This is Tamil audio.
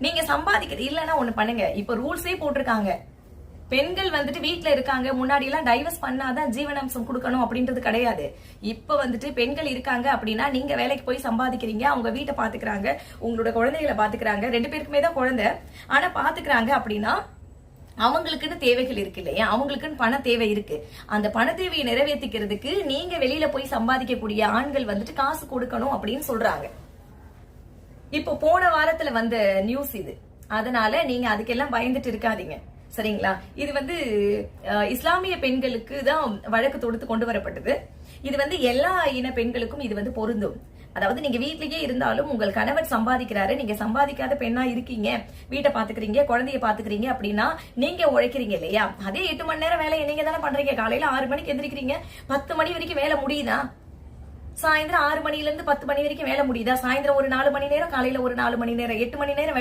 நீங்க சம்பாதிக்கிறது இல்லன்னா ஒண்ணு பண்ணுங்க. இப்ப ரூல்ஸே போட்டிருக்காங்க, பெண்கள் வந்துட்டு வீட்டுல இருக்காங்க, முன்னாடி எல்லாம் டைவர்ஸ் பண்ணாதான் ஜீவனாம்சம் கொடுக்கணும் அப்படின்றது கிடையாது. இப்ப வந்துட்டு பெண்கள் இருக்காங்க அப்படின்னா நீங்க வேலைக்கு போய் சம்பாதிக்கிறீங்க, அவங்க வீட்டை பாத்துக்கிறாங்க, உங்களோட குழந்தைகளை பாத்துக்கிறாங்க, 2 பேருக்குமே தான் குழந்தை, ஆனா பாத்துக்கிறாங்க அப்படின்னா அவங்களுக்குன்னு தேவைகள் இருக்கு இல்லையா, அவங்களுக்குன்னு பண தேவை இருக்கு. அந்த பண தேவையை நிறைவேற்றிக்கிறதுக்கு நீங்க வெளியில போய் சம்பாதிக்கக்கூடிய ஆண்கள் வந்துட்டு காசு கொடுக்கணும் அப்படின்னு சொல்றாங்க. இப்போ போன வாரத்துல வந்த நியூஸ் இது, அதனால நீங்க அதுக்கெல்லாம் பயந்துட்டு இருக்காதீங்க, சரிங்களா? இது இஸ்லாமிய பெண்களுக்கு தான் வழக்கு தொடுத்து கொண்டு வரப்பட்டது. இது எல்லா இன பெண்களுக்கும் இது பொருந்தும். அதாவது நீங்க வீட்லயே இருந்தாலும் உங்கள் கணவர் சம்பாதிக்கிறாரு, நீங்க சம்பாதிக்காத பெண்ணா இருக்கீங்க, வீட்டை பாத்துக்கிறீங்க, குழந்தைய பாத்துக்கிறீங்க அப்படின்னா நீங்க உழைக்கிறீங்க இல்லையா? அதே 8 மணி நேரம் வேலையை நீங்க தானே பண்றீங்க. காலையில 6 மணிக்கு எந்திரிக்கிறீங்க, 10 மணி வரைக்கும் வேலை முடியுதா? சாயந்தரம் 6 மணில இருந்து 10 மணி வரைக்கும் வேலை முடியுதா? சாயந்தரம் ஒரு 4 மணி நேரம், காலையில ஒரு 4 மணி நேரம், 8 மணி நேரம்